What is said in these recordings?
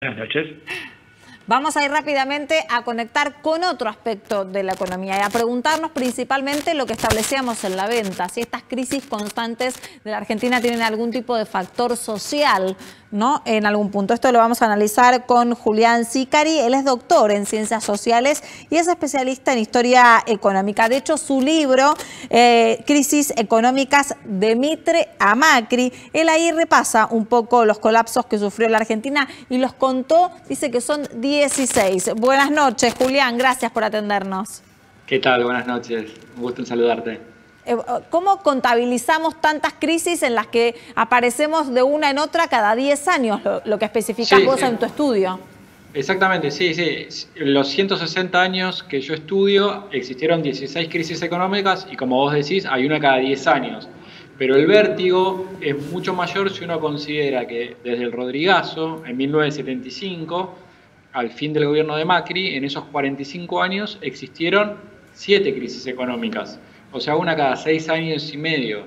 Buenas noches. Vamos a ir rápidamente a conectar con otro aspecto de la economía y a preguntarnos principalmente lo que establecíamos en la venta, si estas crisis constantes de la Argentina tienen algún tipo de factor social, ¿no? En algún punto. Esto lo vamos a analizar con Julián Sicari. Él es doctor en Ciencias Sociales y es especialista en Historia Económica. De hecho, su libro, Crisis Económicas de Mitre a Macri, él ahí repasa un poco los colapsos que sufrió la Argentina y los contó, dice que son 16. Buenas noches, Julián, gracias por atendernos. ¿Qué tal? Buenas noches. Un gusto en saludarte. ¿Cómo contabilizamos tantas crisis en las que aparecemos de una en otra cada 10 años, lo que especificás vos en tu estudio? Exactamente, sí. En los 160 años que yo estudio existieron 16 crisis económicas y como vos decís, hay una cada 10 años. Pero el vértigo es mucho mayor si uno considera que desde el Rodrigazo, en 1975, al fin del gobierno de Macri, en esos 45 años existieron 7 crisis económicas. O sea, una cada 6 años y medio,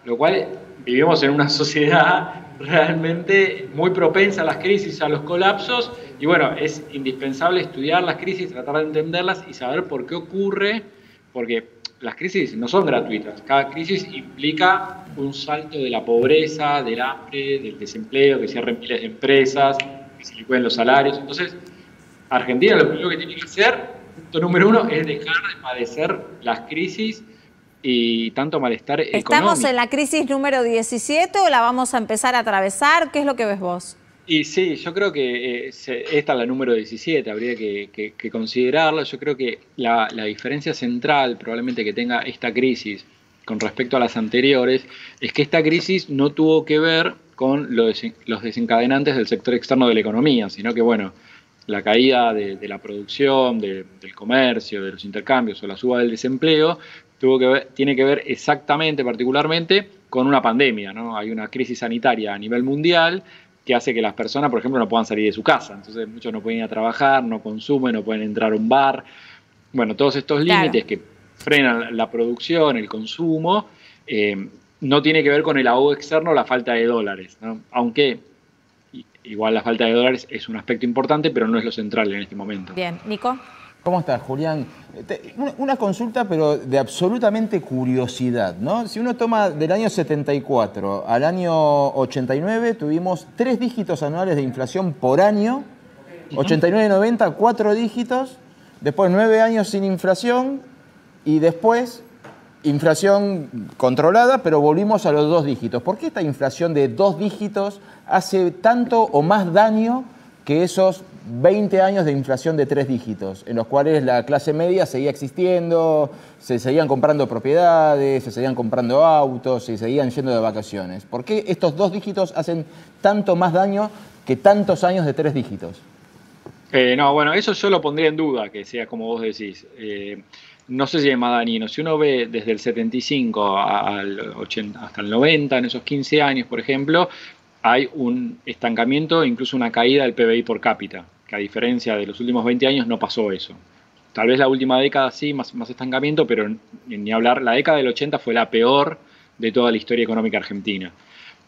lo cual vivimos en una sociedad realmente muy propensa a las crisis, a los colapsos, y bueno, es indispensable estudiar las crisis, tratar de entenderlas y saber por qué ocurre, porque las crisis no son gratuitas, cada crisis implica un salto de la pobreza, del hambre, del desempleo, que cierren miles de empresas, que se liquiden los salarios. Entonces, Argentina lo primero que tiene que hacer, punto número uno, es dejar de padecer las crisis y tanto malestar económico. ¿Estamos en la crisis número 17 o la vamos a empezar a atravesar? ¿Qué es lo que ves vos? Y sí, yo creo que esta es la número 17, habría que considerarla. Yo creo que la diferencia central probablemente que tenga esta crisis con respecto a las anteriores es que esta crisis no tuvo que ver con los desencadenantes del sector externo de la economía, sino que, bueno, la caída de la producción, del comercio, de los intercambios o la suba del desempleo tiene que ver exactamente, particularmente, con una pandemia, ¿no? Hay una crisis sanitaria a nivel mundial que hace que las personas, por ejemplo, no puedan salir de su casa. Entonces muchos no pueden ir a trabajar, no consumen, no pueden entrar a un bar. Bueno, todos estos límites que frenan la producción, el consumo, no tiene que ver con el ahogo externo, la falta de dólares, ¿no? Aunque igual la falta de dólares es un aspecto importante, pero no es lo central en este momento. Bien, Nico. ¿Cómo estás, Julián? Una consulta, pero de absolutamente curiosidad, ¿no? Si uno toma del año 74 al año 89, tuvimos 3 dígitos anuales de inflación por año, 89-90, 4 dígitos, después 9 años sin inflación y después inflación controlada, pero volvimos a los 2 dígitos. ¿Por qué esta inflación de 2 dígitos hace tanto o más daño que esos 20 años de inflación de 3 dígitos, en los cuales la clase media seguía existiendo, se seguían comprando propiedades, se seguían comprando autos, se seguían yendo de vacaciones? ¿Por qué estos 2 dígitos hacen tanto más daño que tantos años de 3 dígitos? No, bueno, eso yo lo pondría en duda, que sea como vos decís. No sé si es más dañino. Si uno ve desde el 75 al 80, hasta el 90, en esos 15 años, por ejemplo, hay un estancamiento, incluso una caída del PBI por cápita, que a diferencia de los últimos 20 años no pasó eso. Tal vez la última década sí, más estancamiento, pero ni hablar, la década del 80 fue la peor de toda la historia económica argentina.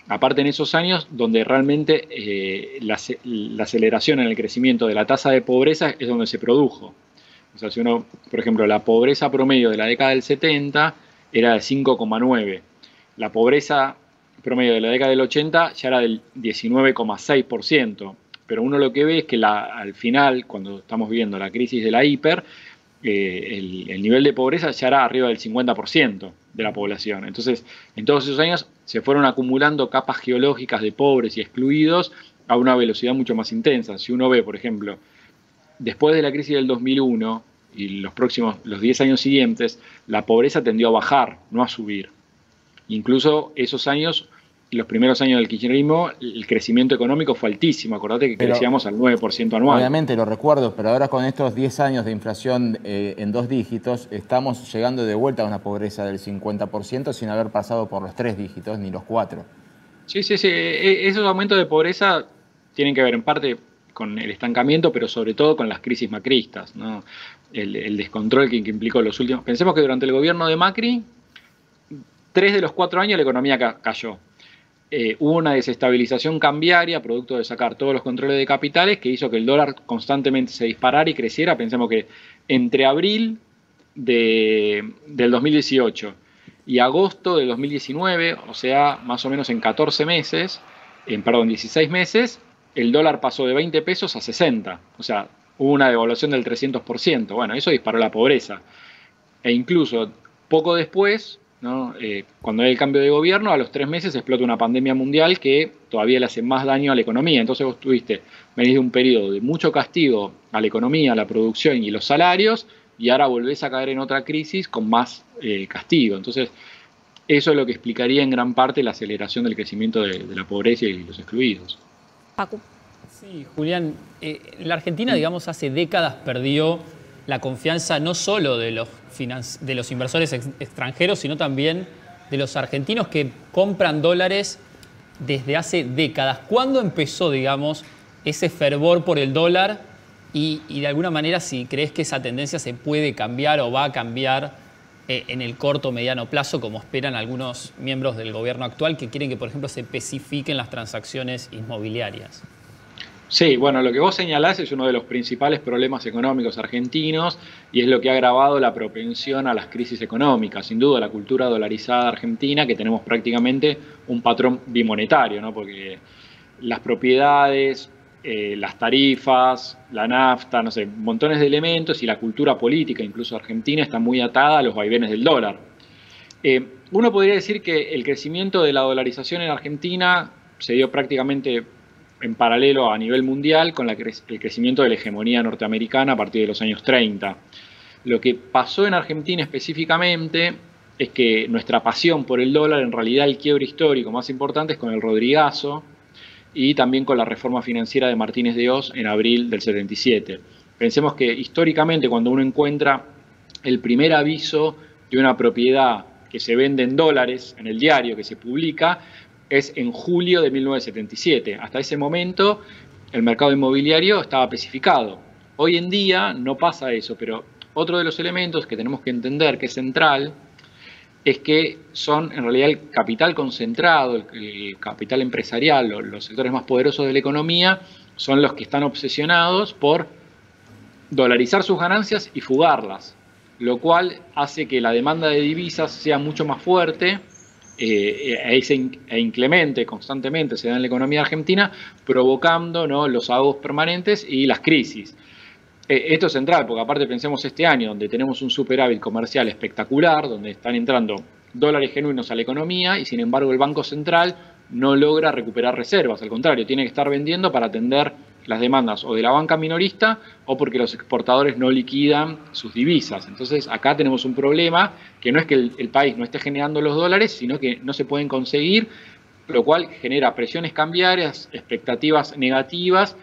Aparte en esos años donde realmente la aceleración en el crecimiento de la tasa de pobreza es donde se produjo. O sea, si uno, por ejemplo, la pobreza promedio de la década del 70 era de 5,9. La pobreza promedio de la década del 80 ya era del 19,6%, pero uno lo que ve es que al final, cuando estamos viviendo la crisis de la hiper, el nivel de pobreza ya era arriba del 50% de la población. Entonces, en todos esos años se fueron acumulando capas geológicas de pobres y excluidos a una velocidad mucho más intensa. Si uno ve, por ejemplo, después de la crisis del 2001 y los 10 años siguientes, la pobreza tendió a bajar, no a subir. Incluso esos años, los primeros años del kirchnerismo, el crecimiento económico fue altísimo. Acordate que crecíamos al 9% anual. Obviamente lo recuerdo, pero ahora con estos 10 años de inflación en 2 dígitos, estamos llegando de vuelta a una pobreza del 50% sin haber pasado por los 3 dígitos ni los 4. Sí. Esos aumentos de pobreza tienen que ver en parte con el estancamiento, pero sobre todo con las crisis macristas, ¿no? El descontrol que implicó los últimos. Pensemos que durante el gobierno de Macri, 3 de los 4 años la economía cayó. hubo una desestabilización cambiaria, producto de sacar todos los controles de capitales, que hizo que el dólar constantemente se disparara y creciera. Pensemos que entre abril del 2018 y agosto del 2019, o sea, más o menos en 16 meses, el dólar pasó de 20 pesos a 60. O sea, hubo una devaluación del 300%. Bueno, eso disparó la pobreza. E incluso poco después, ¿no? Cuando hay el cambio de gobierno, a los 3 meses explota una pandemia mundial que todavía le hace más daño a la economía. Entonces vos venís de un periodo de mucho castigo a la economía, a la producción y los salarios, y ahora volvés a caer en otra crisis con más castigo. Entonces, eso es lo que explicaría en gran parte la aceleración del crecimiento de la pobreza y los excluidos. Paco. Sí, Julián, la Argentina, digamos, hace décadas perdió la confianza no solo de los inversores extranjeros, sino también de los argentinos que compran dólares desde hace décadas. ¿Cuándo empezó, digamos, ese fervor por el dólar? Y de alguna manera, si crees que esa tendencia se puede cambiar o va a cambiar en el corto o mediano plazo, como esperan algunos miembros del gobierno actual que quieren que, por ejemplo, se especifiquen las transacciones inmobiliarias. Sí, bueno, lo que vos señalás es uno de los principales problemas económicos argentinos y es lo que ha agravado la propensión a las crisis económicas. Sin duda, la cultura dolarizada argentina, que tenemos prácticamente un patrón bimonetario, ¿no? Porque las propiedades, las tarifas, la nafta, no sé, montones de elementos y la cultura política, incluso argentina, está muy atada a los vaivenes del dólar. Uno podría decir que el crecimiento de la dolarización en Argentina se dio prácticamente en paralelo a nivel mundial con el crecimiento de la hegemonía norteamericana a partir de los años 30. Lo que pasó en Argentina específicamente es que nuestra pasión por el dólar, en realidad el quiebre histórico más importante es con el Rodrigazo y también con la reforma financiera de Martínez de Hoz en abril del 77. Pensemos que históricamente cuando uno encuentra el primer aviso de una propiedad que se vende en dólares en el diario que se publica, es en julio de 1977. Hasta ese momento el mercado inmobiliario estaba especificado. Hoy en día no pasa eso, pero otro de los elementos que tenemos que entender que es central es que son en realidad el capital concentrado, el capital empresarial, los sectores más poderosos de la economía, son los que están obsesionados por dolarizar sus ganancias y fugarlas, lo cual hace que la demanda de divisas sea mucho más fuerte e inclemente constantemente se da en la economía argentina, provocando, ¿no?, los ahogos permanentes y las crisis. Esto es central, porque aparte pensemos este año, donde tenemos un superávit comercial espectacular, donde están entrando dólares genuinos a la economía y sin embargo el Banco Central no logra recuperar reservas, al contrario, tiene que estar vendiendo para atender las demandas o de la banca minorista o porque los exportadores no liquidan sus divisas. Entonces acá tenemos un problema que no es que el país no esté generando los dólares, sino que no se pueden conseguir, lo cual genera presiones cambiarias, expectativas negativas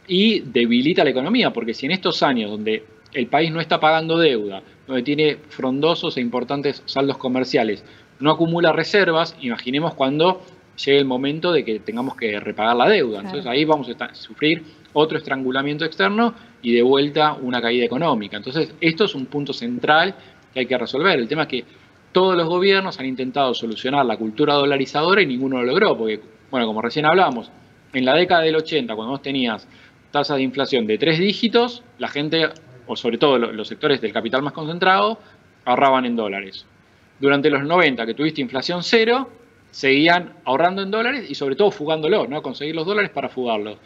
y debilita la economía, porque si en estos años donde el país no está pagando deuda, donde tiene frondosos e importantes saldos comerciales, no acumula reservas, imaginemos cuando llegue el momento de que tengamos que repagar la deuda. Entonces ahí vamos a sufrir otro estrangulamiento externo y de vuelta una caída económica. Entonces esto es un punto central que hay que resolver. El tema es que todos los gobiernos han intentado solucionar la cultura dolarizadora y ninguno lo logró, porque, bueno, como recién hablábamos, en la década del 80, cuando vos tenías tasas de inflación de 3 dígitos, la gente, o sobre todo los sectores del capital más concentrado, ahorraban en dólares. Durante los 90, que tuviste inflación cero, seguían ahorrando en dólares y sobre todo fugándolos, ¿no? Conseguir los dólares para fugarlos.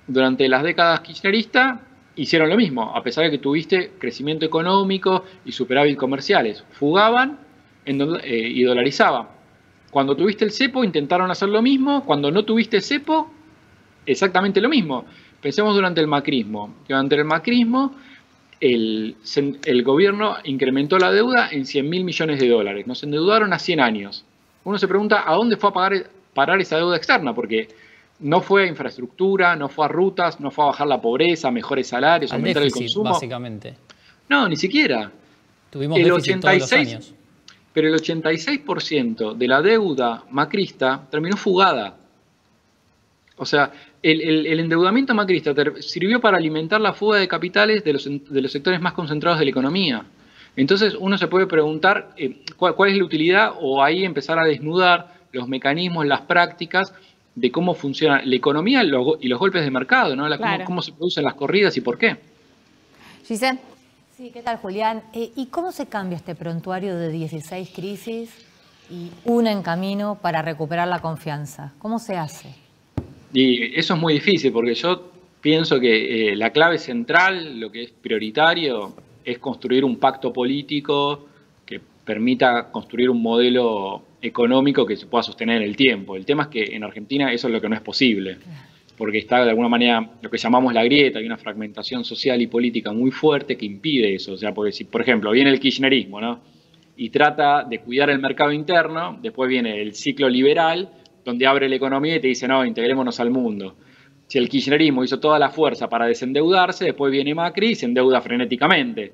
Durante las décadas kirchneristas hicieron lo mismo, a pesar de que tuviste crecimiento económico y superávit comerciales. Fugaban y dolarizaban. Cuando tuviste el cepo intentaron hacer lo mismo, cuando no tuviste el cepo, exactamente lo mismo. Pensemos durante el macrismo. Durante el macrismo el gobierno incrementó la deuda en 100.000 millones de dólares. Nos endeudaron a 100 años. Uno se pregunta a dónde fue a parar esa deuda externa, porque no fue a infraestructura, no fue a rutas, no fue a bajar la pobreza, mejores salarios, aumentar el consumo. Básicamente. No, ni siquiera. Tuvimos déficit todos los años. Pero el 86% de la deuda macrista terminó fugada. O sea, el endeudamiento macrista sirvió para alimentar la fuga de capitales de los sectores más concentrados de la economía. Entonces uno se puede preguntar cuál es la utilidad o ahí empezar a desnudar los mecanismos, las prácticas de cómo funciona la economía y los golpes de mercado, ¿no? Claro. Cómo se producen las corridas y por qué. Giselle. Sí, ¿qué tal, Julián? ¿Y cómo se cambia este prontuario de 16 crisis y una en camino para recuperar la confianza? ¿Cómo se hace? Y eso es muy difícil porque yo pienso que la clave central, lo que es prioritario, es construir un pacto político que permita construir un modelo económico que se pueda sostener en el tiempo. El tema es que en Argentina eso es lo que no es posible, porque está de alguna manera lo que llamamos la grieta, hay una fragmentación social y política muy fuerte que impide eso. O sea, porque si, por ejemplo, viene el kirchnerismo, ¿no? Y trata de cuidar el mercado interno, después viene el ciclo liberal, donde abre la economía y te dice, no, integrémonos al mundo. Si el kirchnerismo hizo toda la fuerza para desendeudarse, después viene Macri y se endeuda frenéticamente.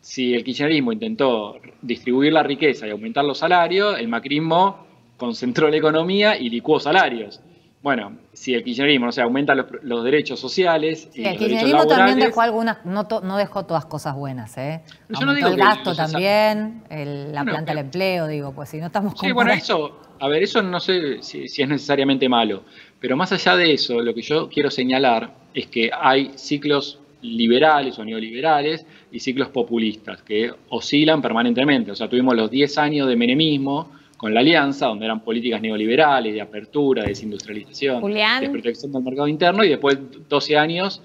Si el kirchnerismo intentó distribuir la riqueza y aumentar los salarios, el macrismo concentró la economía y licuó salarios. Bueno, si el kirchnerismo, no sé, aumenta los derechos sociales y el los derechos kirchnerismo laborales, también dejó algunas, no dejó todas cosas buenas, ¿eh? Yo no Aumentó digo el que gasto los también, la Bueno, planta del empleo, digo, pues si no estamos Sí, bueno, eso no sé si es necesariamente malo, pero más allá de eso, lo que yo quiero señalar es que hay ciclos liberales o neoliberales y ciclos populistas que oscilan permanentemente. O sea, tuvimos los 10 años de menemismo con la Alianza, donde eran políticas neoliberales, de apertura, de desindustrialización, Julián. de protección del mercado interno, y después 12 años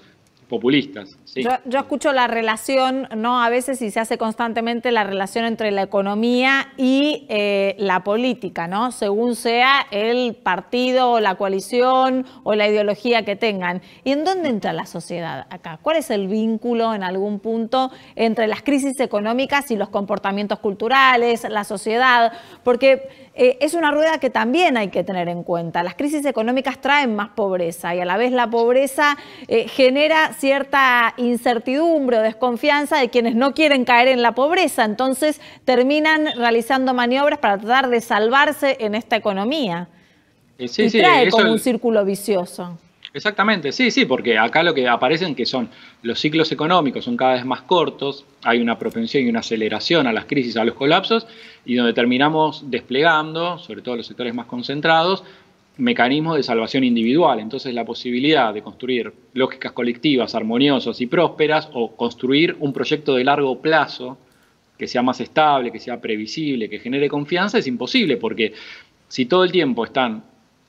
populistas. ¿Sí? Yo escucho la relación, ¿no? A veces, y se hace constantemente la relación entre la economía y la política, ¿no? Según sea el partido o la coalición o la ideología que tengan. ¿Y en dónde entra la sociedad acá? ¿Cuál es el vínculo en algún punto entre las crisis económicas y los comportamientos culturales, la sociedad? Porque es una rueda que también hay que tener en cuenta. Las crisis económicas traen más pobreza y a la vez la pobreza genera cierta incertidumbre o desconfianza de quienes no quieren caer en la pobreza. Entonces terminan realizando maniobras para tratar de salvarse en esta economía. Y trae como un círculo vicioso. Exactamente, sí, porque acá lo que aparecen que son los ciclos económicos son cada vez más cortos, hay una propensión y una aceleración a las crisis, a los colapsos, y donde terminamos desplegando, sobre todo los sectores más concentrados, mecanismos de salvación individual. Entonces la posibilidad de construir lógicas colectivas armoniosas y prósperas o construir un proyecto de largo plazo que sea más estable, que sea previsible, que genere confianza es imposible, porque si todo el tiempo están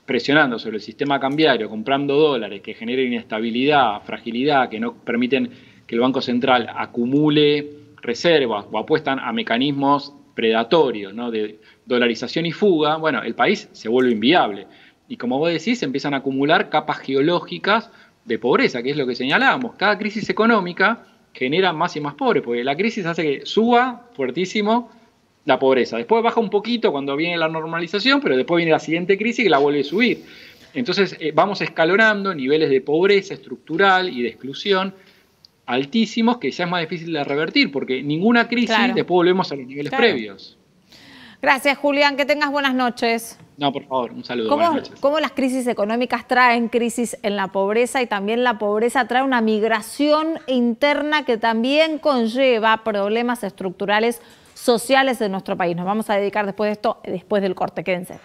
presionando sobre el sistema cambiario, comprando dólares que generen inestabilidad, fragilidad, que no permiten que el Banco Central acumule reservas o apuestan a mecanismos predatorios, ¿no? De dolarización y fuga, bueno, el país se vuelve inviable. Y como vos decís, se empiezan a acumular capas geológicas de pobreza, que es lo que señalábamos. Cada crisis económica genera más y más pobres, porque la crisis hace que suba fuertísimo la pobreza. Después baja un poquito cuando viene la normalización, pero después viene la siguiente crisis que la vuelve a subir. Entonces vamos escalonando niveles de pobreza estructural y de exclusión altísimos que ya es más difícil de revertir, porque ninguna crisis después volvemos a los niveles previos. Gracias, Julián. Que tengas buenas noches. No, por favor, un saludo. Buenas noches. ¿Cómo las crisis económicas traen crisis en la pobreza y también la pobreza trae una migración interna que también conlleva problemas estructurales sociales de nuestro país? Nos vamos a dedicar después de esto, después del corte. Quédense.